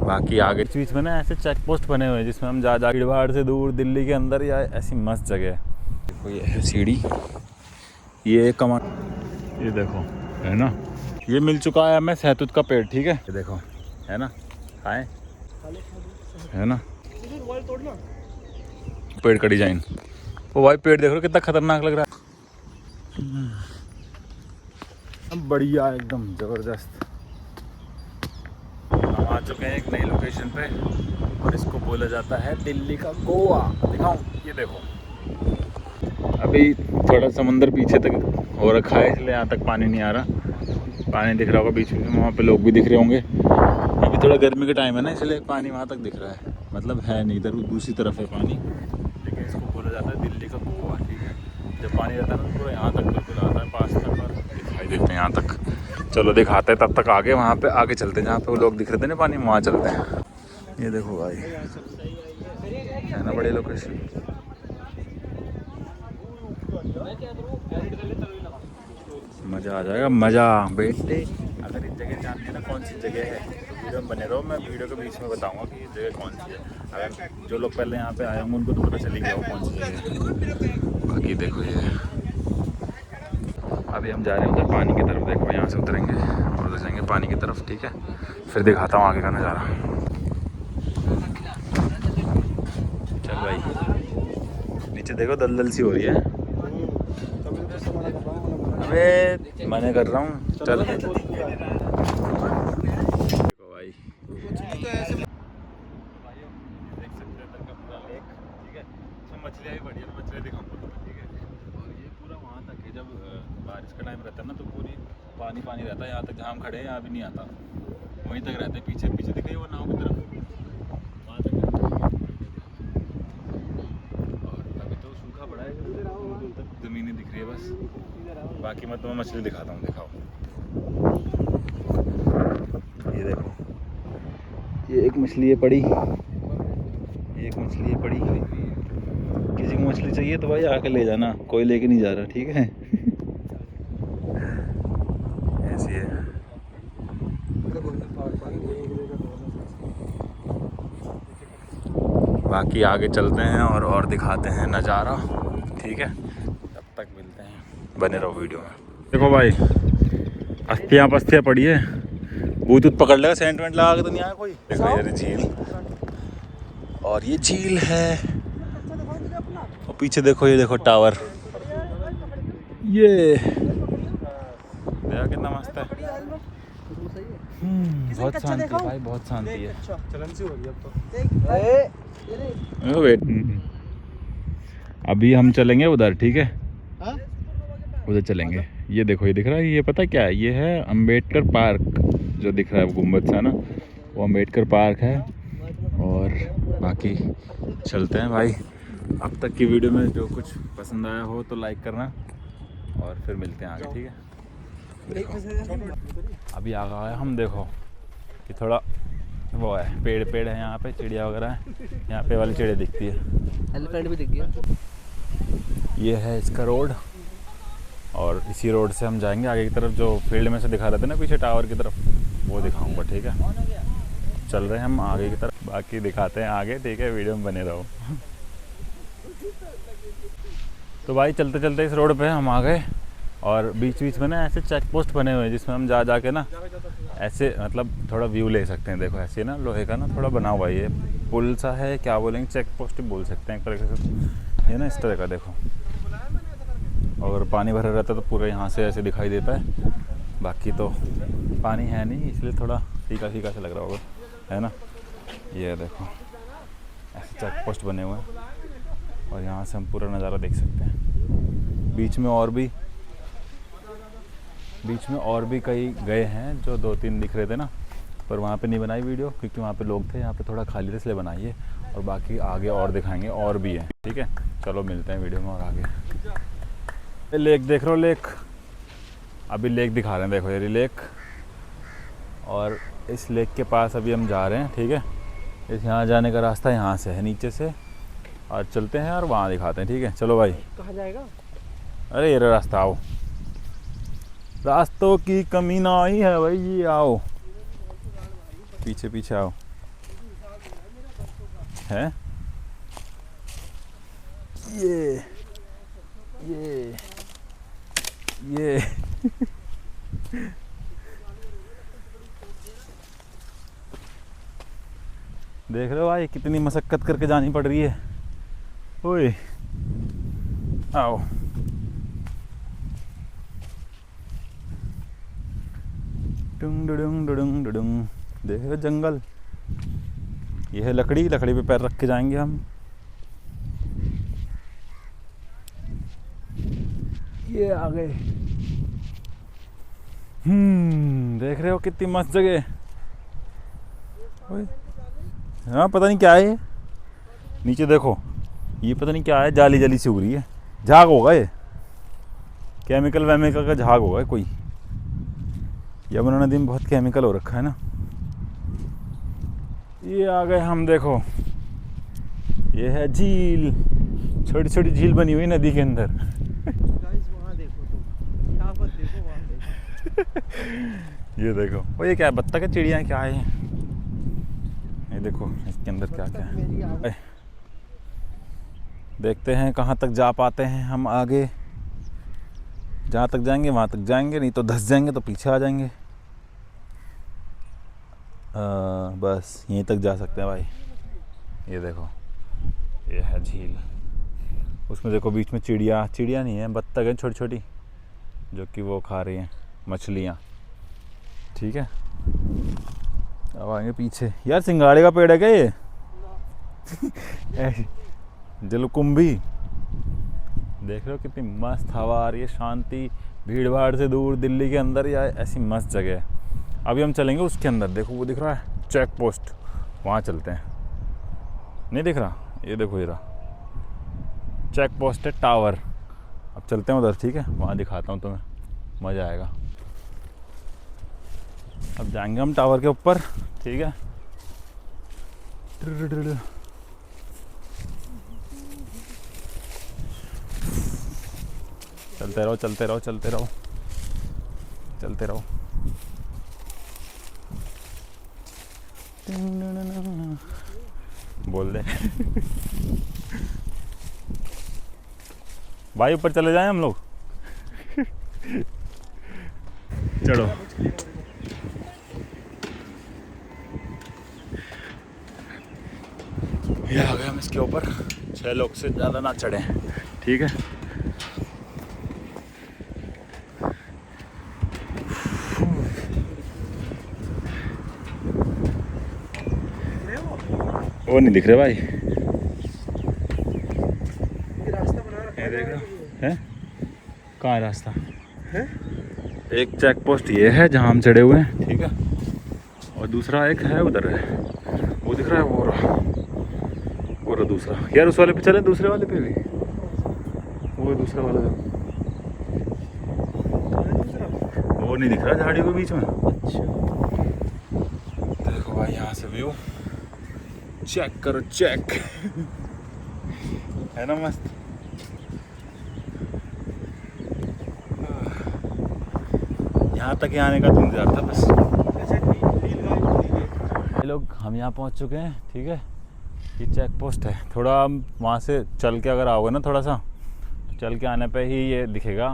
बाकी आगे बीच में ना ऐसे चेक पोस्ट बने हुए हैं जिसमें हम जा भीड़ भाड़ से दूर दिल्ली के अंदर या ऐसी मस्त जगह है। देखो ये है सीढ़ी, ये कमान, ये देखो है ना, ये मिल चुका है हमें सहतूत का पेड़। ठीक है, ये देखो है ना, खाएं है ना, पेड़ का डिजाइन। वो भाई पेड़ देख रहे हो कितना खतरनाक लग रहा है, बढ़िया एकदम जबरदस्त। हम आ चुके हैं एक नई लोकेशन पे और इसको बोला जाता है दिल्ली का गोवा। दिखाऊं, ये देखो अभी थोड़ा समुंदर पीछे तक हो रखा है इसलिए यहाँ तक पानी नहीं आ रहा। पानी दिख रहा होगा बीच में, वहाँ पे लोग भी दिख रहे होंगे। अभी थोड़ा गर्मी का टाइम है ना इसलिए पानी वहाँ तक दिख रहा है, मतलब है नहीं, इधर दूसरी तरफ है पानी, लेकिन इसको बोला जाता है दिल्ली का गोवा। ठीक है, जब पानी रहता है ना पूरा यहाँ तक बिल्कुल आता है, पास तक और दिखाई देते हैं यहाँ तक। चलो दिखाते हैं, तब तक आगे वहाँ पे आगे चलते हैं जहाँ पे वो लोग दिख रहे थे ना पानी, वहाँ चलते हैं। ये देखो भाई है ना बड़ी लोकेशन। मज़ा आ जाएगा, मज़ा बेटे। अगर इस जगह जाननी है ना कौन सी जगह है तो वीडियो में बने रहो, मैं वीडियो के बीच में बताऊंगा कि ये जगह कौन सी है। अगर जो लोग पहले यहाँ पे आए होंगे उनको तो पता चली गया हो कौन सी जगह है। बाकी देखो ये अभी हम जा रहे हैं उधर पानी की तरफ। देखो यहाँ से उतरेंगे और उधर जाएंगे पानी की तरफ। ठीक है, फिर दिखाता हूँ आगे का नज़ारा। चल भाई, नीचे देखो दलदल सी हो रही है। अबे मना कर रहा हूँ, चल देखो भाई, देख सकते हैं इधर का पूरा लेक। ठीक है, इसमें मछलियाँ भी बढ़िया, मछलियाँ दिखाऊंगा। ठीक है, और ये पूरा वहाँ तक है, जब बारिश का टाइम रहता है ना तो पूरी पानी पानी रहता है। यहाँ तक जहाँ हम खड़े हैं यहाँ भी नहीं आता, वहीं तक रहता है। पीछे पीछे दिख रही है वो नाव की तरफ, वहाँ तक रहता है। और अभी तो सूखा पड़ा है, दूर तक ज़मीनें दिख रही है बस। बाकी मैं तुम्हें मछली दिखाता हूँ, दिखाओ। ये देखो, ये एक मछली है पड़ी, एक मछली है पड़ी। किसी को मछली चाहिए तो भाई आके ले जाना, कोई लेके नहीं जा रहा। ठीक है ऐसी है। बाकी आगे चलते हैं और दिखाते हैं नज़ारा। ठीक है, तब तक मिलते हैं, बने रहो वीडियो में। देखो भाई अस्थियाँ पस्तियाँ पड़ी है, भूत पकड़ लेगा, सेंट वेंट लगा के तो नहीं आया कोई। देखो यार झील, और ये झील है, और पीछे देखो ये देखो टावर, ये देखो कितना मस्त है। बहुत शांति भाई, बहुत शांति है। चलन सी हो रही है अब तो। वेट, अभी हम चलेंगे उधर। ठीक है, उधर चलेंगे। ये देखो, ये दिख रहा है, ये पता क्या है, ये है अंबेडकर पार्क। जो दिख रहा है वो गुम्बद सा ना, वो अंबेडकर पार्क है। और बाकी चलते हैं भाई। अब तक की वीडियो में जो कुछ पसंद आया हो तो लाइक करना, और फिर मिलते हैं आगे। ठीक है, अभी आगे आया हम, देखो कि थोड़ा वो है, पेड़ है यहाँ पे, चिड़िया वगैरह है यहाँ पे, वाली चिड़िया दिखती है, एलिफेंट भी दिख गया। ये है इसका रोड, और इसी रोड से हम जाएंगे आगे की तरफ। जो फील्ड में से दिखा रहे थे ना पीछे टावर की तरफ, वो दिखाऊंगा। ठीक है, चल रहे हैं हम आगे की तरफ, बाकी दिखाते हैं आगे। ठीक है, वीडियो में बने रहो। तो भाई चलते चलते इस रोड पे हम आ गए, और बीच बीच में ना ऐसे चेक पोस्ट बने हुए हैं जिसमें हम जा के ना ऐसे मतलब थोड़ा व्यू ले सकते हैं। देखो ऐसे ना लोहे का ना थोड़ा बना हुआ है, ये पुल सा है, क्या बोलेंगे, चेक पोस्ट ही बोल सकते हैं एक तरीके से। ये ना इस तरह का देखो, अगर पानी भरा रहता है तो पूरा यहाँ से ऐसे दिखाई देता है। बाकी तो पानी है नहीं, इसलिए थोड़ा फीका फीका सा लग रहा होगा, है ना। ये देखो ऐसे चेक पोस्ट बने हुए हैं, और यहाँ से हम पूरा नज़ारा देख सकते हैं। बीच में और भी कई गए हैं, जो 2-3 दिख रहे थे ना, पर वहाँ पे नहीं बनाई वीडियो क्योंकि वहाँ पे लोग थे। यहाँ पे थोड़ा खाली था इसलिए बनाई है, और बाकी आगे और दिखाएंगे, और भी है। ठीक है, चलो मिलते हैं वीडियो में और आगे। लेक देख रहे हो, लेक, अभी लेक दिखा रहे हैं। देखो ये लेक, और इस लेक के पास अभी हम जा रहे हैं। ठीक है, इस यहाँ जाने का रास्ता यहाँ से है, नीचे से, और चलते हैं और वहाँ दिखाते हैं। ठीक है, चलो भाई। कहाँ जाएगा? अरे ये रास्ता, आओ। रास्तों की कमी ना ही है भाई। ये आओ पीछे पीछे आओ। है ये ये देख रहे हो भाई कितनी मशक्कत करके जानी पड़ रही है। ओए आओ। डुंग डुडुंग डुडुंग डुडुंग। देख रहे हो जंगल। ये है लकड़ी, लकड़ी पे पैर रख के जाएंगे हम। ये आ गए। देख रहे हो कितनी मस्त जगह। हाँ पता नहीं क्या है ये। नीचे देखो ये पता नहीं क्या है, जाली जाली सी उग रही है। झाग होगा ये, केमिकल वेमिकल का झाग होगा कोई। यमुना नदी में बहुत केमिकल हो रखा है ना। ये आ गए हम। देखो ये है झील, छोटी छोटी झील बनी हुई नदी के अंदर। वहाँ देखो तुम, यहाँ पर देखो, वहाँ देखो। ये देखो वो ये क्या है, बत्तख है, चिड़िया क्या है ये देखो इसके अंदर क्या क्या है। देखते हैं कहाँ तक जा पाते हैं हम आगे। जहाँ तक जाएंगे वहाँ तक जाएंगे, नहीं तो धंस जाएंगे तो पीछे आ जाएंगे। बस यहीं तक जा सकते हैं भाई। ये देखो ये है झील। उसमें देखो बीच में चिड़िया, चिड़िया नहीं है बत्तख है छोटी छोटी, जो कि वो खा रही हैं मछलियाँ। ठीक है अब आएंगे पीछे। यार सिंगाड़े का पेड़ है क्या ये? जलकुंभी। देख रहे हो कितनी मस्त हवा आ रही है, शांति, भीड़ भाड़ से दूर। दिल्ली के अंदर या ऐसी मस्त जगह है। अभी हम चलेंगे उसके अंदर। देखो वो दिख रहा है चेक पोस्ट, वहाँ चलते हैं। नहीं दिख रहा? ये देखो ये रहा चेक पोस्ट है, टावर। अब चलते हैं उधर। ठीक है वहाँ दिखाता हूँ तुम्हें, मज़ा आएगा। अब जाएंगे हम टावर के ऊपर। ठीक है चलते रहो चलते रहो चलते रहो चलते रहो। बोल दे भाई ऊपर चले जाएं हम लोग। चलो ये आ गए हम इसके ऊपर। 6 लोग से ज़्यादा ना चढ़े। ठीक है वो नहीं दिख रहे भाई। रास्ता बना रखा ये देख रहे हो है कहाँ है रास्ता है? एक चेक पोस्ट ये है जहाँ हम चढ़े हुए हैं। ठीक है और दूसरा एक है उधर है, वो दिख रहा है वो रहा दूसरा। यार उस वाले पे चले, दूसरे वाले पे भी। वो दूसरा वाला वो नहीं दिख रहा झाड़ियों के बीच में। अच्छा देखो भाई यहाँ से व्यू चेक करो, चेक है ना मस्त। यहाँ तक ही आने का इंतजार था बस। लोग हम यहाँ पहुँच चुके हैं। ठीक है ये चेक पोस्ट है। थोड़ा वहाँ से चल के अगर आओगे ना, थोड़ा सा तो चल के आने पे ही ये दिखेगा।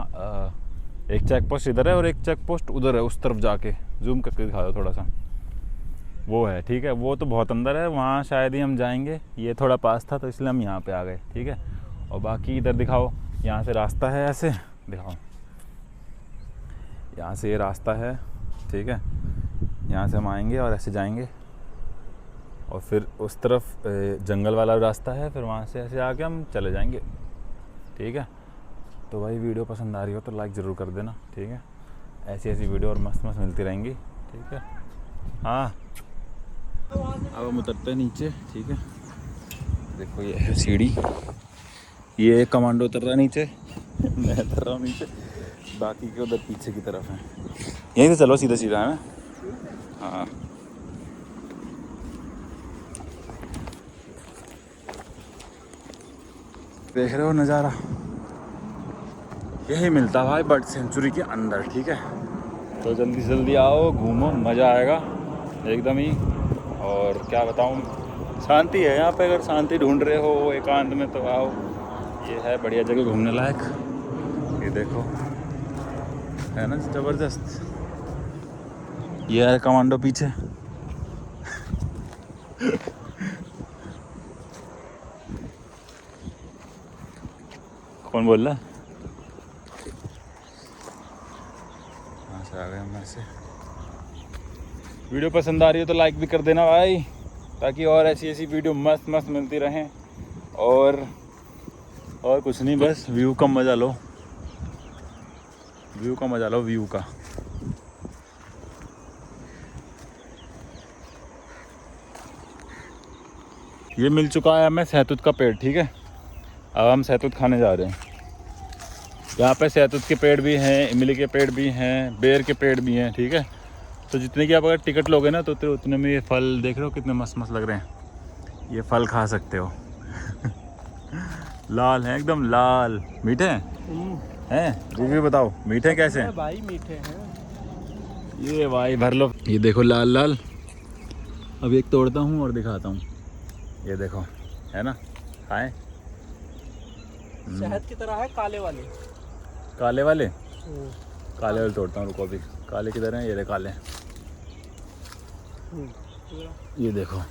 एक चेक पोस्ट इधर है और एक चेक पोस्ट उधर है, उस तरफ जाके जूम करके दिखा दो थोड़ा सा। वो है ठीक है, वो तो बहुत अंदर है, वहाँ शायद ही हम जाएंगे। ये थोड़ा पास था तो इसलिए हम यहाँ पे आ गए। ठीक है और बाकी इधर दिखाओ, यहाँ से रास्ता है, ऐसे दिखाओ, यहाँ से ये रास्ता है। ठीक है यहाँ से हम आएंगे और ऐसे जाएंगे और फिर उस तरफ जंगल वाला रास्ता है, फिर वहाँ से ऐसे आके हम चले जाएंगे। ठीक है तो भाई वीडियो पसंद आ रही हो तो लाइक ज़रूर कर देना। ठीक है ऐसी ऐसी वीडियो और मस्त मस्त मिलती रहेंगी। ठीक है हाँ अब हम उतरते हैं नीचे। ठीक है देखो ये है सीढ़ी, ये कमांडो उतर रहा है नीचे, मैं उतर रहा हूँ नीचे, बाकी के उधर पीछे की तरफ है। यहीं से चलो सीधा सीधा है ना। हाँ देख रहे हो नज़ारा, यही मिलता भाई बर्ड सेंचुरी के अंदर। ठीक है तो जल्दी से जल्दी आओ, घूमो, मज़ा आएगा एकदम ही। और क्या बताऊँ, शांति है यहाँ पे। अगर शांति ढूंढ रहे हो एकांत में तो आओ, ये है बढ़िया जगह घूमने लायक। ये देखो, है ना ज़बरदस्त। ये है कमांडो पीछे। कौन बोल रहा है? कहाँ से आ गए हम ऐसे। वीडियो पसंद आ रही हो तो लाइक भी कर देना भाई, ताकि और ऐसी ऐसी वीडियो मस्त मस्त मिलती रहें। और कुछ नहीं, बस व्यू का मज़ा लो, व्यू का मज़ा लो, व्यू का। ये मिल चुका है हमें सहतूत का पेड़, ठीक है। अब हम सहतूत खाने जा रहे हैं। यहाँ पे सहतूत के पेड़ भी हैं, इमली के पेड़ भी हैं, बेर के पेड़ भी हैं, ठीक है। तो जितने की आप अगर टिकट लोगे ना तो उतने में ये फल देख रहे हो कितने मस्त मस्त लग रहे हैं। ये फल खा सकते हो। लाल हैं, एकदम लाल। मीठे हैं? रिव्यू बताओ, मीठे कैसे हैं भाई? मीठे हैं ये भाई, भर लो। ये देखो लाल लाल। अब एक तोड़ता हूँ और दिखाता हूँ। ये देखो, है ना, खाएं। शहद की तरह है काले वाले। काले वाले? काले वाले तोड़ता हूँ, रुको अभी। काले किधर हैं? ये रहे काले। ये देखो, ये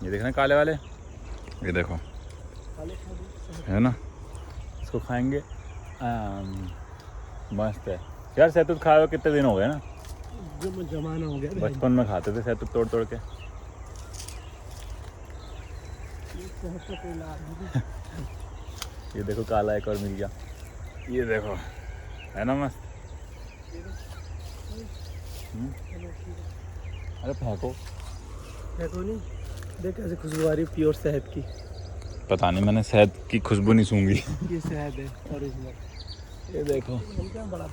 देख रहे हैं काले वाले, ये देखो, है ना। इसको खाएंगे, मस्त है यार। सहतूत खाए हुए कितने दिन हो गए ना, जो जमाना हो गया। बचपन में खाते थे सहतूत तोड़ तोड़ के। ये देखो काला एक और मिल गया। ये देखो, है ना मस्त। अरे फेंको नहीं, देख कैसे खुशबू आ रही है प्योर शहद की। पता नहीं, मैंने शहद की खुशबू नहीं सूंघी। ये शहद है ओरिजिनल। ये देखो, बड़ा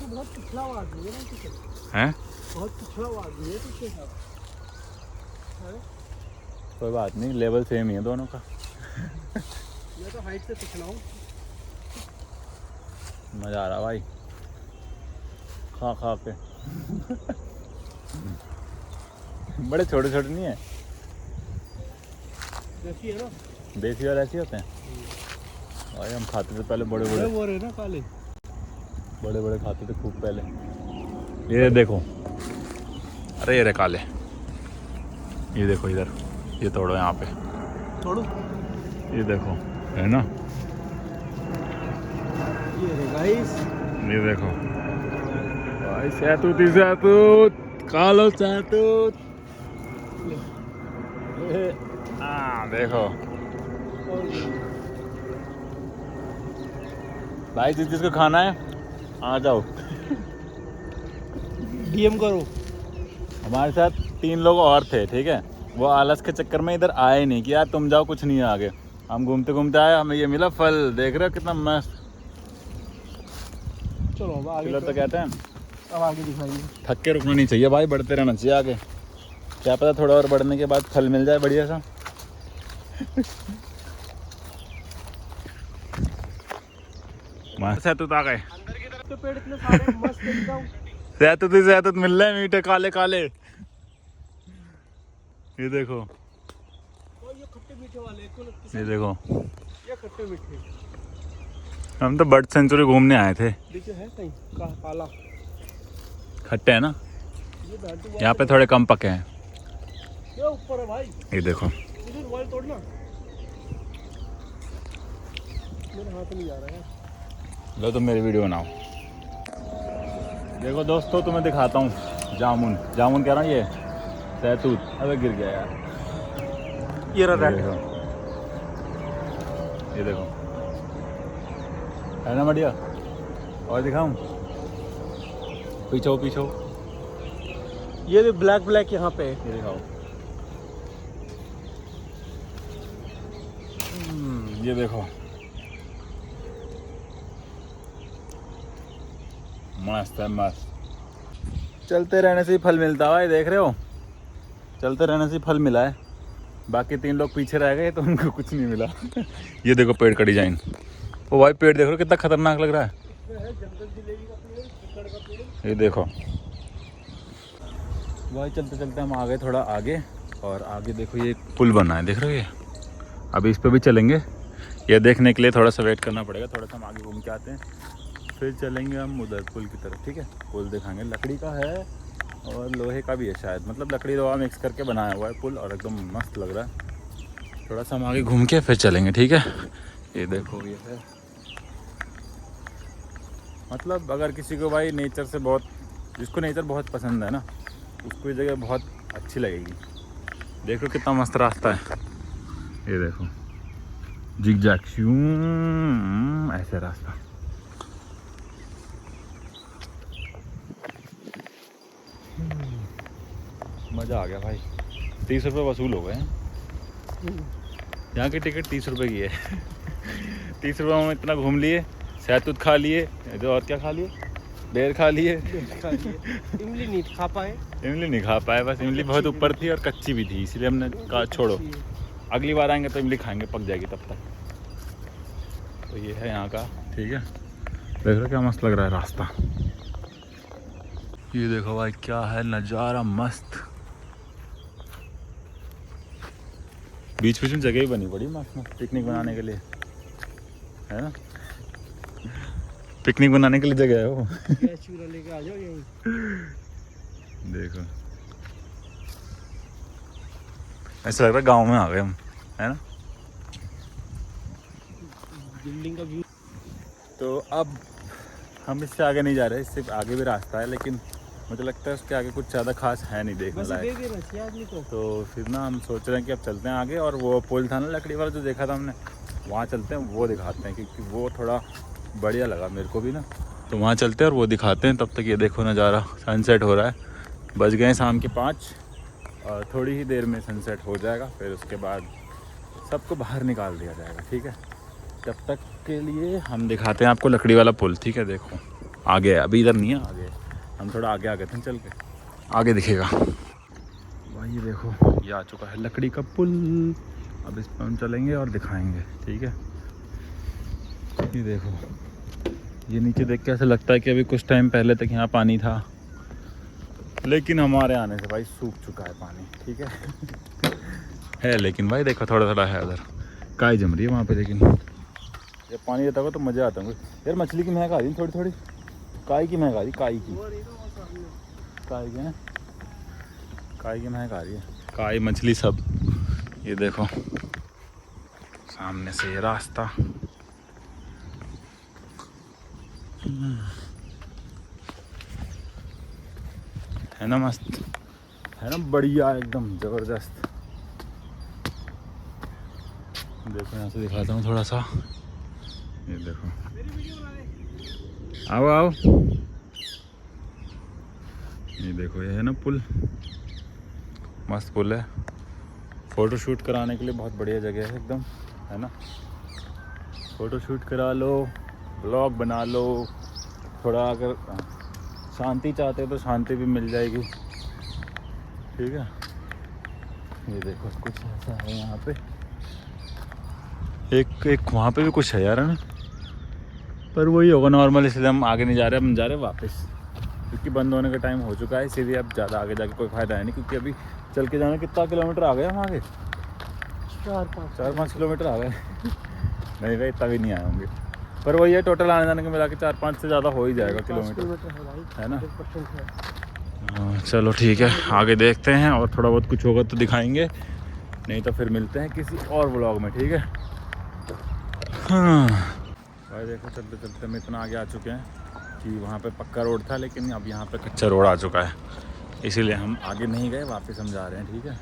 बहुत पिछड़ा हुआ आदमी है ना, हैं? बहुत पिछड़ा हुआ आदमी है पीछे का। कोई बात नहीं, लेवल सेम ही है दोनों का। मैं तो हाइट से पिछड़ा हूँ। मज़ा आ रहा भाई, खा खा के। बड़े छोटे छोटे नहीं है, देसी है ना। देसी वाले ऐसे होते हैं भाई। हम खाते थे पहले बड़े बड़े, वो रहे ना काले, बड़े बड़े खाते थे खूब पहले। ये देखो, अरे ये रहे काले। ये देखो इधर, ये तोड़ो यहाँ पे, तोड़ो। ये देखो, है ना। ये रे गाइस, ये देखो भाई, सहतूत ही सहतूत, खा लो सहतूत। देखो भाई, जिसको खाना है आ जाओ। डीएम करो। हमारे साथ 3 लोग और थे, ठीक है। वो आलस के चक्कर में इधर आए नहीं कि यार तुम जाओ, कुछ नहीं है आगे। हम घूमते घूमते आए, हमें ये मिला फल। देख रहे हो कितना मस्त। चलो अब आगे, चलो तो कहते हैं अब आगे दिखाइए। थक के रुकना नहीं चाहिए भाई, बढ़ते रहना चाहिए आगे। क्या पता थोड़ा और बढ़ने के बाद फल मिल जाए बढ़िया सा। सहतूत आ गए। अंदर की तरफ तो पेड़ इतने सारे मस्त एकदम। सहतूत ही सहतूत मिल रहे हैं, मीठे काले काले। ये देखो, ये खट्टे मीठे वाले, ये देखो, ये खट्टे मीठे। हम तो बर्ड सेंचुरी घूमने आए थे। देखिए है कहीं काला, खट्टे हैं ना, ये बैठू यहाँ पे थोड़े कम पके हैं। ये ऊपर है भाई। ये देखो, इधर वाल तोड़ना, मेरे हाथ नहीं जा रहा है। लो तुम मेरी वीडियो बनाओ। देखो दोस्तों, तुम्हें दिखाता हूँ जामुन। जामुन कह रहा हूँ, ये सहतूत। अबे गिर गया यार। ये रहा ये देखो, ये देखो, है ना बढ़िया। और दिखाऊं? पीछो पीछो, ये ब्लैक ब्लैक यहाँ पे है। ये दिखाओ। ये देखो, मस्त है मस्त। चलते रहने से ही फल मिलता है भाई, देख रहे हो। चलते रहने से ही फल मिला है। बाकी 3 लोग पीछे रह गए तो उनको कुछ नहीं मिला। ये देखो पेड़ का डिजाइन। ओ भाई पेड़ देख रहे हो कितना खतरनाक लग रहा है। जंगल जिलेबी का पेड़, का पेड़। ये देखो, भाई चलते चलते हम आ गए थोड़ा आगे, और आगे देखो ये एक पुल बना है, देख रहे हो ये। अभी इस पर भी चलेंगे, ये देखने के लिए थोड़ा सा वेट करना पड़ेगा, थोड़ा सा हम आगे घूम के आते हैं, फिर चलेंगे हम उधर पुल की तरफ, ठीक है। पुल दिखाएंगे, लकड़ी का है और लोहे का भी है शायद, मतलब लकड़ी लोहा मिक्स करके बनाया हुआ है पुल, और एकदम मस्त लग रहा है। थोड़ा सा हम आगे घूम के फिर चलेंगे, ठीक है। ये देखो ये है, मतलब अगर किसी को भाई नेचर से बहुत, जिसको नेचर बहुत पसंद है ना, उसको ये जगह बहुत अच्छी लगेगी। देखो कितना मस्त रास्ता है, ये देखो जिग जैग ऐसे रास्ता। मज़ा आ गया भाई। 30 रुपये वसूल हो गए हैं, यहाँ की टिकट 30 रुपये की है। 30 रुपये में इतना घूम लिए, सहतूत खा लिए, और क्या खा लिए, बेर खा लिए। इमली नहीं खा पाए, इमली नहीं खा पाए, बस इमली बहुत ऊपर थी और कच्ची भी थी, इसलिए हमने कहा छोड़ो, अगली बार आएंगे तो इमली खाएंगे, पक जाएगी तब तक। तो ये है यहाँ का, ठीक है। देख रहे हो क्या मस्त लग रहा है रास्ता। ये देखो भाई क्या है नज़ारा, मस्त। बीच बीच में जगह ही बनी पड़ी मस्त मस्त पिकनिक बनाने के लिए, है ना। पिकनिक बनाने के लिए जगह है वो। गैस चूल्हा लेके आ जाओ यहीं। देखो ऐसा लग रहा है गांव में आ गए हम, है ना। बिल्डिंग का व्यू। तो अब हम इससे आगे नहीं जा रहे, इससे आगे भी रास्ता है, लेकिन मुझे लगता है उसके आगे कुछ ज़्यादा खास है नहीं देखने लायक। तो फिर ना हम सोच रहे हैं कि अब चलते हैं आगे, और वो पुल था ना लकड़ी वाला जो देखा था हमने, वहाँ चलते हैं, वो दिखाते हैं, क्योंकि वो थोड़ा बढ़िया लगा मेरे को भी ना। तो वहाँ चलते हैं और वो दिखाते हैं। तब तक ये देखो नज़ारा, सनसेट हो रहा है, बज गए शाम के 5, और थोड़ी ही देर में सनसेट हो जाएगा, फिर उसके बाद सबको बाहर निकाल दिया जाएगा, ठीक है। तब तक के लिए हम दिखाते हैं आपको लकड़ी वाला पुल, ठीक है। देखो आगे, अभी इधर नहीं है, आगे हम थोड़ा आगे आ गए थे, चल के आगे दिखेगा भाई। ये देखो ये आ चुका है लकड़ी का पुल, अब इस पर हम चलेंगे और दिखाएंगे, ठीक है। ये देखो, ये नीचे देख के ऐसा लगता है कि अभी कुछ टाइम पहले तक यहाँ पानी था, लेकिन हमारे आने से भाई सूख चुका है पानी, ठीक है। है लेकिन भाई देखो थोड़ा थोड़ा है, उधर काई जम रही है वहाँ पे, लेकिन जब पानी रहता होगा तो मज़ा आता है यार। मछली की महक आ रही है थोड़ी थोड़ी, काई की महक आ रही, काई की महक आ रही है, काई मछली सब। ये देखो सामने से ये रास्ता, है ना मस्त, है ना बढ़िया एकदम ज़बरदस्त। देखो यहाँ से दिखाता हूँ थोड़ा सा, ये देखो, आओ आओ, ये देखो ये है ना पुल, मस्त पुल है। फ़ोटो शूट कराने के लिए बहुत बढ़िया जगह है एकदम, है ना। फ़ोटो शूट करा लो, ब्लॉग बना लो, थोड़ा अगर शांति चाहते हो तो शांति भी मिल जाएगी, ठीक है। ये देखो कुछ ऐसा है यहाँ पे, एक वहाँ पे भी कुछ है यार, है ना, पर वही होगा नॉर्मल, इसलिए हम आगे नहीं जा रहे, हम जा रहे हैं वापस, क्योंकि बंद होने का टाइम हो चुका है। इसीलिए अब ज़्यादा आगे जाके कोई फ़ायदा है नहीं, क्योंकि अभी चल के जाना कितना किलोमीटर आ गए हम आगे, 4-5 किलोमीटर आ गए। नहीं भाई इतना भी नहीं आए होंगे, पर वही है टोटल आने जाने के मिला के 4-5 से ज़्यादा हो ही जाएगा किलोमीटर, है ना। हाँ चलो ठीक है, आगे देखते हैं, और थोड़ा बहुत कुछ होगा तो दिखाएंगे, नहीं तो फिर मिलते हैं किसी और व्लॉग में, ठीक है। हाँ भाई देखो चलते चलते हम इतना आगे आ चुके हैं कि वहाँ पे पक्का रोड था, लेकिन अब यहाँ पे कच्चा रोड आ चुका है, इसीलिए हम आगे नहीं गए, वापस हम जा रहे हैं, ठीक है।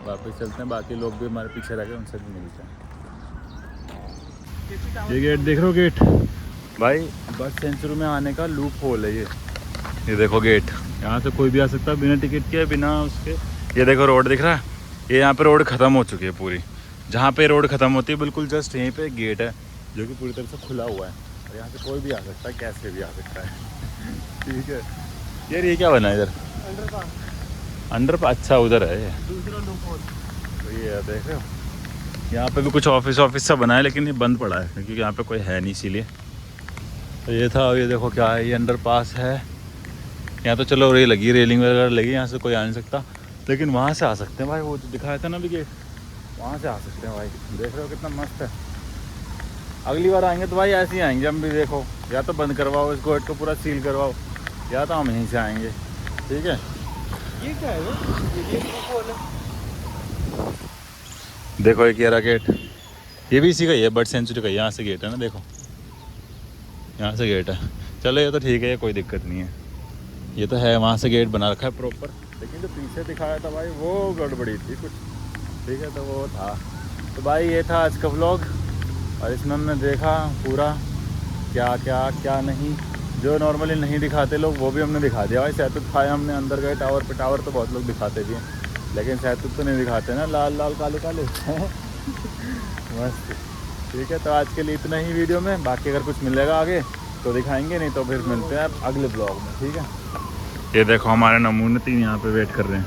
वापस चलते हैं, बाकी लोग भी हमारे पीछे रह गए, उनसे भी मिलते हैं। ये गेट देख रहे हो, गेट भाई बर्ड सेंचुरी में आने का लूप होल है ये देखो गेट, यहाँ से कोई भी आ सकता है बिना टिकट के, बिना उसके। ये देखो रोड दिख रहा है, ये यहाँ पे रोड ख़त्म हो चुकी है पूरी, जहाँ पे रोड ख़त्म होती है बिल्कुल जस्ट यहीं पे गेट है, जो कि पूरी तरह से खुला हुआ है, और यहाँ से कोई भी आ सकता है, कैसे भी आ सकता है, ठीक है। यार ये क्या बना है इधर, अंडर, अच्छा उधर है ये दूसरा लूप होल। तो ये देख रहे हो, यहाँ पे भी कुछ ऑफिस सा बना है, लेकिन ये बंद पड़ा है क्योंकि यहाँ पे कोई है नहीं, इसीलिए। तो ये था, ये देखो क्या है, ये अंडरपास है, यहाँ तो चलो ये लगी रेलिंग वगैरह लगी, यहाँ से कोई आ नहीं सकता, लेकिन वहाँ से आ सकते हैं भाई। वो जो दिखाया था ना अभी गेट, वहाँ से आ सकते हैं भाई। देख रहे हो कितना मस्त है। अगली बार आएंगे तो भाई ऐसे ही आएंगे हम भी। देखो या तो बंद करवाओ इस गेट को, पूरा सील करवाओ, या तो हम यहीं से आएंगे, ठीक है। ये क्या है वो? ये खोल है। देखो एक ये रहा गेट, ये भी इसी का ही है, बर्ड सेंचुरी का। यहाँ से गेट है ना, देखो यहाँ से गेट है। चलो ये तो ठीक है, ये कोई दिक्कत नहीं है, ये तो है। वहाँ से गेट बना रखा है प्रॉपर, लेकिन जो पीछे दिखाया था भाई वो गड़बड़ी थी कुछ, ठीक है। तो वो था। तो भाई ये था आज का व्लॉग, और इसमें हमने देखा पूरा क्या क्या क्या नहीं, जो नॉर्मली नहीं दिखाते लोग वो भी हमने दिखा दिया भाई। सहतूत खाया हमने, अंदर गए टावर पे। टावर तो बहुत लोग दिखाते भी हैं, लेकिन सहतूत तो नहीं दिखाते ना, लाल लाल काले काले मस्त, ठीक है। तो आज के लिए इतना ही वीडियो में, बाकी अगर कुछ मिलेगा आगे तो दिखाएंगे, नहीं तो फिर मिलते हैं अगले ब्लॉग में, ठीक है। ये देखो हमारे नमूने 3 यहाँ पे वेट कर रहे हैं